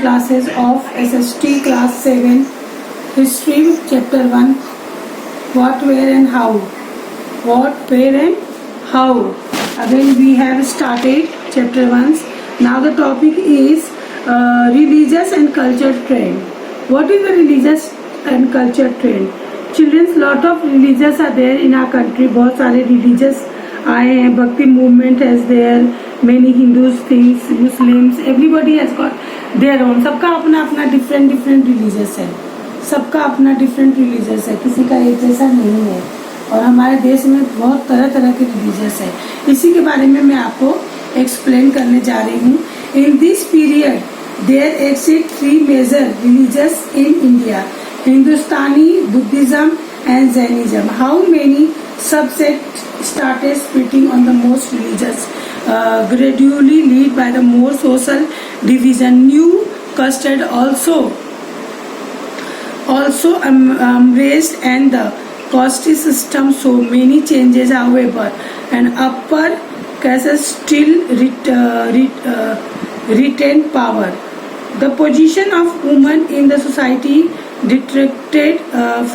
classes of SST class 7 history chapter 1 what where and how. What where and how. Again we have started chapter 1. Now the topic is religious and culture trend. What is the religious and culture trend? Children's, lot of religious are there in our country. बहुत सारे religious आए हैं. भक्ति movement is there. Many Hindus, things, Muslims, everybody has got their own. सबका अपना अपना different religious है. सबका अपना different religious है. किसी का एक जैसा नहीं है. और हमारे देश में बहुत तरह तरह के religious है. इसी के बारे में मैं आपको explain करने जा रही हूँ. In this period, there exist 3 major religions in India: Hindustani, Buddhism, and Jainism. How many subsects started splitting on the most religious, gradually lead by the more social division. New custard also raised, and the caste system so many changes. However, an upper caste still retain power. The position of women in the society detracted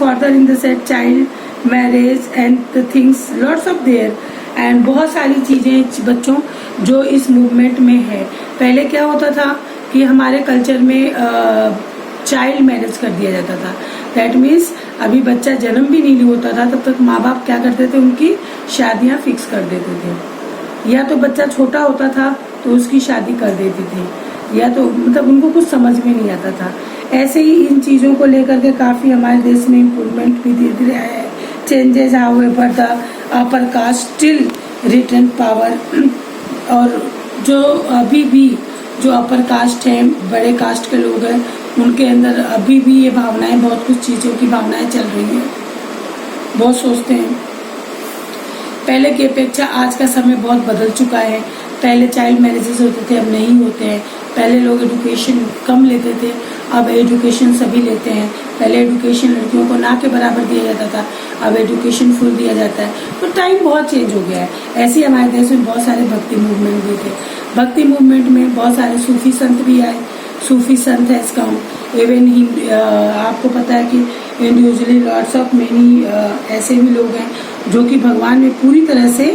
further in the said child marriage and the things, lots of there. And बहुत सारी चीज़ें बच्चों जो इस movement में है. पहले क्या होता था कि हमारे कल्चर में चाइल्ड मैरिज कर दिया जाता था. दैट मीन्स अभी बच्चा जन्म भी नहीं होता था तब तक माँ बाप क्या करते थे, उनकी शादियाँ फिक्स कर देते थे. या तो बच्चा छोटा होता था तो उसकी शादी कर देते थे, या तो मतलब उनको कुछ समझ में नहीं आता था. ऐसे ही इन चीज़ों को लेकर के काफ़ी हमारे देश में इम्प्रूवमेंट भी धीरे धीरे आया है. Changes however the upper caste still retain power. और जो अभी भी जो अपर कास्ट है, बड़े कास्ट के लोग हैं, उनके अंदर अभी भी ये भावनाएं, बहुत कुछ चीज़ों की भावनाएं चल रही हैं. बहुत सोचते हैं. पहले की अपेक्षा आज का समय बहुत बदल चुका है. पहले चाइल्ड मैरिजेस होते थे, अब नहीं होते हैं. पहले लोग एजुकेशन कम लेते थे, अब एजुकेशन सभी लेते हैं. पहले एजुकेशन लड़कियों को ना के बराबर दिया जाता था, अब एजुकेशन फुल दिया जाता है. तो टाइम बहुत चेंज हो गया है. ऐसे ही हमारे देश में बहुत सारे भक्ति मूवमेंट भी थे. भक्ति मूवमेंट में बहुत सारे सूफी संत भी आए. सूफी संत है इसका इवन आपको पता है कि इंडिविजुअली लॉट्स ऑफ मेनी ऐसे भी लोग हैं जो कि भगवान में पूरी तरह से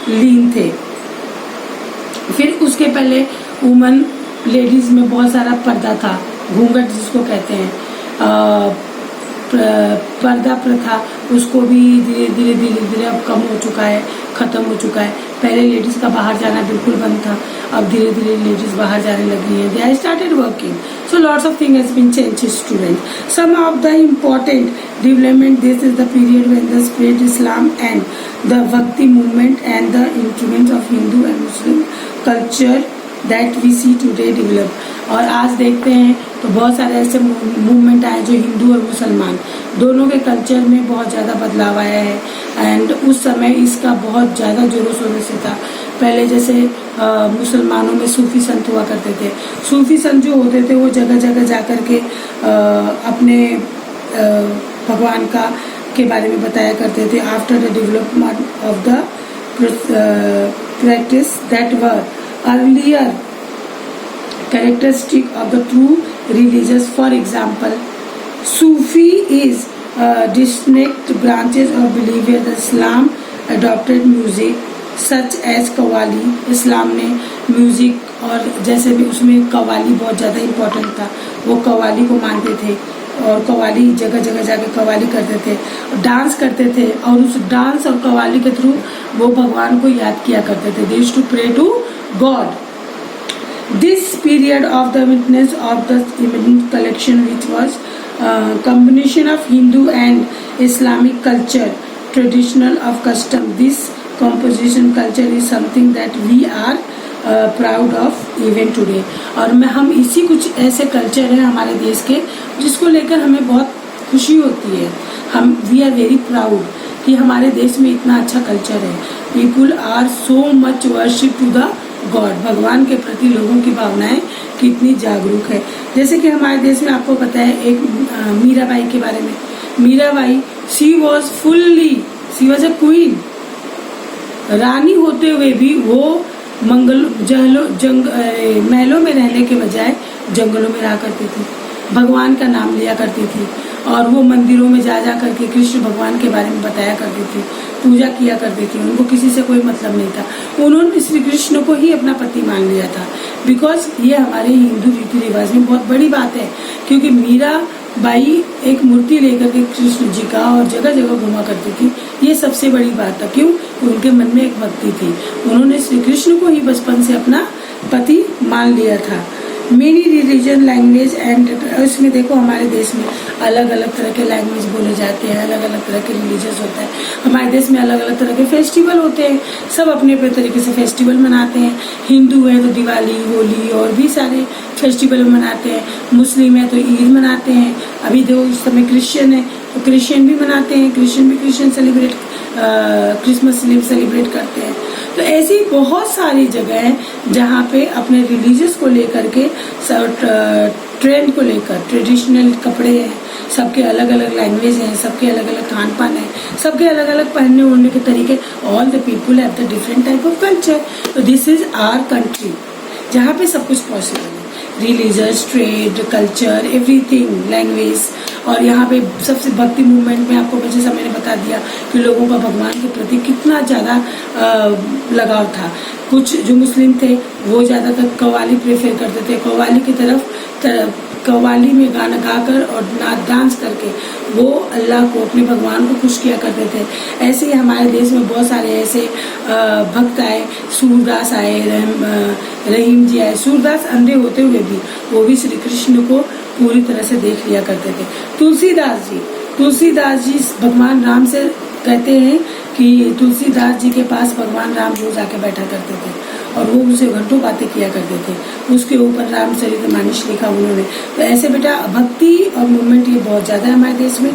लीन थे. फिर उसके पहले वुमन लेडीज में बहुत सारा पर्दा था, घूंघट जिसको कहते हैं, पर्दा प्रथा, उसको भी धीरे धीरे अब कम हो चुका है, ख़त्म हो चुका है. पहले लेडीज़ का बाहर जाना बिल्कुल बंद था, अब धीरे धीरे लेडीज़ बाहर जाने लगी हैं. They are started working. So lots of things has been changed, students. Some of the important development, this is the period when the spread Islam and the Bhakti movement and the influence of Hindu and Muslim culture that we see today develop. और आज देखते हैं तो बहुत सारे ऐसे movement आए जो हिंदू और मुसलमान दोनों के कल्चर में बहुत ज़्यादा बदलाव आया है. एंड उस समय इसका बहुत ज़्यादा जोरों शोरों से था. पहले जैसे मुसलमानों में सूफी संत हुआ करते थे. सूफी संत जो होते थे वो जगह जगह जा कर के अपने भगवान का के बारे में बताया करते थे. After the development of the practice that were earlier characteristic of the true religious. For example, Sufi is distinct branches of belief where Islam adopted music such as qawwali. Islam ने म्यूज़िक और जैसे भी उसमें कव्वाली बहुत ज़्यादा इम्पोर्टेंट था, वो कव्वाली को मानते थे और कव्वाली जगह जगह जाके कव्वाली करते थे, डांस करते थे और उस डांस और कव्वाली के थ्रू वो भगवान को याद किया करते थे. They used to pray to God. This period of the witness of the immense collection which was combination of Hindu and Islamic culture, traditional of custom. This composition culture is something that we are proud of even today. और हम इसी कुछ ऐसे culture हैं हमारे देश के जिसको लेकर हमें बहुत खुशी होती है. हम वी आर वेरी प्राउड कि हमारे देश में इतना अच्छा कल्चर है. People are so much worship to the God. भगवान के प्रति लोगों की भावनाएं कितनी जागरूक है. जैसे कि हमारे देश में आपको पता है एक मीराबाई के बारे में. Mirabai she was a queen. रानी होते हुए भी वो महलों में रहने के बजाय जंगलों में रहा करती थी, भगवान का नाम लिया करती थी, और वो मंदिरों में जा जा करके कृष्ण भगवान के बारे में बताया करती थी, पूजा किया करती थी। उनको किसी से कोई मतलब नहीं था। उन्होंने श्री कृष्ण को ही अपना पति मान लिया था। बिकॉज ये हमारे हिंदू रीति रिवाज में बहुत बड़ी बात है, क्योंकि मीरा बाई एक मूर्ति लेकर के कृष्ण जी का और जगह जगह घुमा करती थी। ये सबसे बड़ी बात है। क्यों? उनके मन में एक भक्ति थी। उन्होंने श्री कृष्ण को ही बचपन से अपना पति मान लिया था। मेनी रिलीजन लैंग्वेज एंड, इसमें देखो हमारे देश में अलग अलग तरह के लैंग्वेज बोले जाते हैं, अलग अलग तरह के रिलीजियस होता है। हमारे देश में अलग अलग तरह के फेस्टिवल होते हैं, सब अपने अपने तरीके से फेस्टिवल मनाते हैं। हिंदू है तो दिवाली, होली और भी सारे फेस्टिवल मनाते हैं। मुस्लिम है तो ईद मनाते हैं। अभी देखो इस समय क्रिश्चियन है तो क्रिश्चियन भी मनाते हैं, क्रिश्चियन सेलिब्रेट क्रिसमस सेलिब्रेट करते हैं। तो ऐसी बहुत सारी जगह हैं जहाँ पे अपने रिलीजियस को लेकर के, ट्रेंड को लेकर, ट्रेडिशनल कपड़े हैं, सबके अलग अलग लैंग्वेज हैं, सबके अलग अलग खान पान है, सबके अलग अलग पहनने ओढ़ने के तरीके। All the people have the different type of culture. तो दिस इज आवर कंट्री जहाँ पे सब कुछ पॉसिबल है। Religious, trade, culture, everything, language. और यहाँ पे सबसे भक्ति मूवमेंट में आपको जैसा मैंने बता दिया कि लोगों का भगवान के प्रति कितना ज़्यादा लगाव था। कुछ जो मुस्लिम थे वो ज़्यादातर कव्वाली प्रेफर करते थे। कव्वाली की तरफ कव्वाली में गाना गाकर और डांस करके वो अल्लाह को, अपने भगवान को खुश किया करते थे। ऐसे ही हमारे देश में बहुत सारे ऐसे भक्त आए। सूरदास आए, रहीम जी आए। सूरदास अंधे होते हुए भी वो भी श्री कृष्ण को पूरी तरह से देख लिया करते थे। तुलसीदास जी भगवान राम से कहते हैं कि तुलसीदास जी के पास भगवान राम रोज आके बैठा करते थे और वो उनसे घंटों बातें किया करते थे। उसके ऊपर रामचरितमानस लिखा उन्होंने। तो ऐसे बेटा भक्ति और मूवमेंट ये बहुत ज़्यादा है हमारे देश में।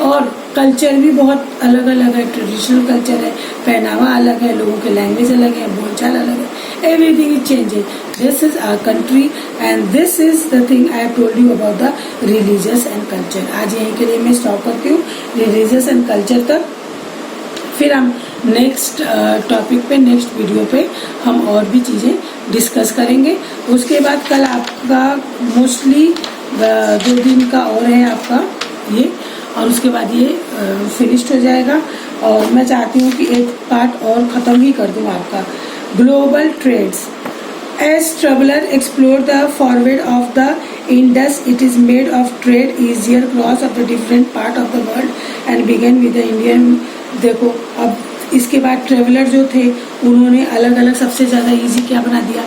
और कल्चर भी बहुत अलग अलग है, ट्रेडिशनल कल्चर है, पहनावा अलग है, लोगों के लैंग्वेज अलग है, बोलचाल अलग है, everything is changing. This is our country and this is the thing I have told you about the religious and culture. आज यहीं के लिए मैं स्टॉप करती हूँ, रिलीजियस एंड कल्चर तक। फिर हम नेक्स्ट टॉपिक पे, नेक्स्ट वीडियो पे हम और भी चीज़ें डिस्कस करेंगे। उसके बाद कल आपका मोस्टली 2 दिन का और है आपका ये, और उसके बाद ये फिनिश्ड हो जाएगा। और मैं चाहती हूँ कि एक पार्ट और ख़त्म ही कर दूँ आपका। Global trades. As traveler explore the forward of the Indus, it is made of trade easier cross of the different part of the world and began with the Indian। देखो अब इसके बाद ट्रेवलर जो थे उन्होंने अलग अलग सबसे ज़्यादा इजी क्या बना दिया,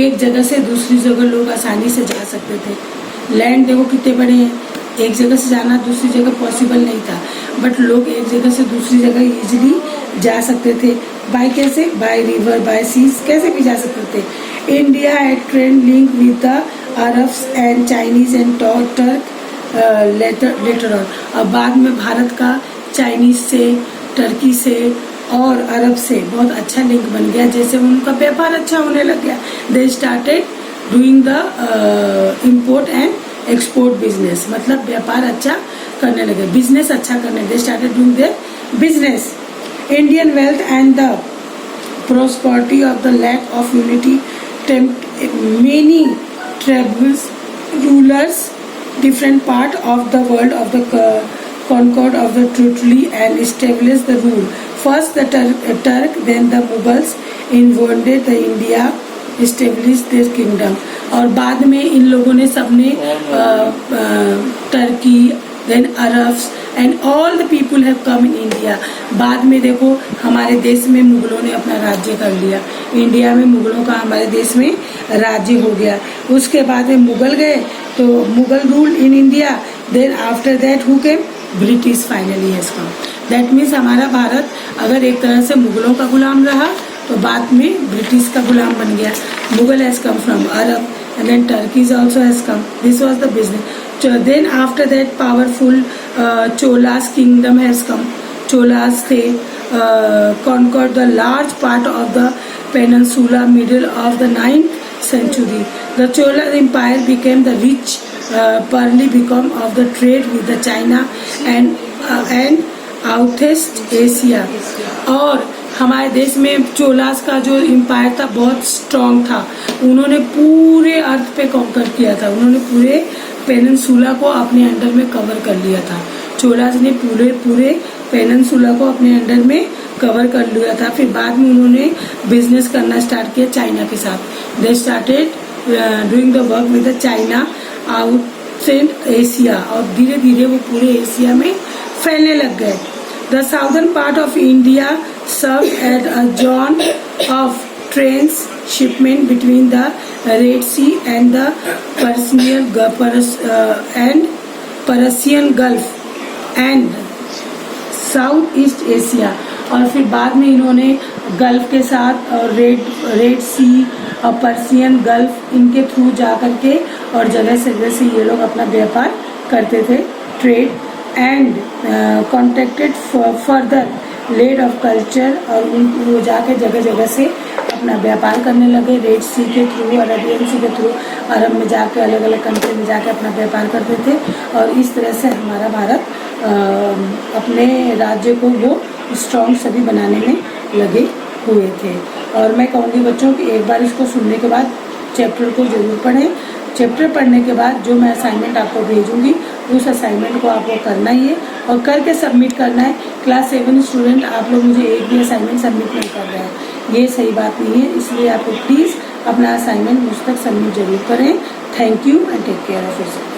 एक जगह से दूसरी जगह लोग आसानी से जा सकते थे। लैंड देखो कितने बड़े हैं, एक जगह से जाना दूसरी जगह पॉसिबल नहीं था, बट लोग एक जगह से दूसरी जगह इजीली जा सकते थे। बाय कैसे? बाय रिवर, बाय सीज, कैसे भी जा सकते थे। India had trade link with the Arabs and Chinese and Turk later on. अब बाद में भारत का चाइनीज से, टर्की से और अरब से बहुत अच्छा लिंक बन गया। जैसे उनका व्यापार अच्छा होने लग गया, they started doing the import and export business, मतलब व्यापार अच्छा करने लगे, बिजनेस अच्छा करने, they started doing their business. Indian wealth and the prosperity of the lack of unity tempt many tribes rulers different part of the world of the concord of the truly and established the rule. First the Turk, then the Mughals invaded the India, established their kingdom। और बाद में इन लोगों ने सबने Turkey, then Arabs and all the people have come in India. बाद में देखो हमारे देश में मुगलों ने अपना राज्य कर लिया, इंडिया में मुगलों का हमारे देश में राज्य हो गया। उसके बाद में मुगल गए तो Mughal rule in India, then after that who came? British finally has come. That means हमारा भारत अगर एक तरह से मुगलों का गुलाम रहा तो बाद में ब्रिटिश का गुलाम बन गया। Mughal has come from Arab and then Turkey also has come. This was the business. Then after that powerful Cholas kingdom has come. Cholas they conquered the large part of the peninsula middle of the 9th century. The Chola empire became the rich pearly become of the trade with the China and Southeast Asia। और हमारे देश में चोलास का जो empire था बहुत strong था। उन्होंने पूरे अर्थ पे कॉन्कर किया था, उन्होंने पूरे पेनिनसुला को अपने अंडर में कवर कर लिया था। चोलास ने पूरे पेनिनसुला को अपने अंडर में कवर कर लिया था। फिर बाद में उन्होंने बिजनेस करना स्टार्ट किया चाइना के साथ। They started doing the work with the China outside Asia, और धीरे धीरे वो पूरे एशिया में फैलने लग गए। The southern part of India serve as a zone of transshipment between the Red Sea and the Persian Gulf and South East Asia. और फिर बाद में इन्होंने गल्फ के साथ और रेड सी और पर्सियन गल्फ इनके थ्रू जा करके और जगह से ये लोग अपना व्यापार करते थे, trade and contacted further laid off culture, और वो जाके जगह जगह से अपना व्यापार करने लगे। रेड सी के थ्रू, अरेबियन सी के थ्रू अरब में जाके अलग अलग कंट्री में जाके अपना व्यापार करते थे, और इस तरह से हमारा भारत अपने राज्य को वो स्ट्रॉन्ग सभी बनाने में लगे हुए थे। और मैं कहूँगी बच्चों कि एक बार इसको सुनने के बाद चैप्टर को ज़रूर पढ़ें। चैप्टर पढ़ने के बाद जो मैं असाइनमेंट आपको भेजूंगी उस असाइनमेंट को आपको करना ही है और करके सबमिट करना है। क्लास 7 स्टूडेंट आप लोग मुझे एक भी असाइनमेंट सबमिट नहीं कर रहे हैं, ये सही बात नहीं है। इसलिए आपको प्लीज़ अपना असाइनमेंट मुझ तक सबमिट जरूर करें। Thank you and take care of yourself.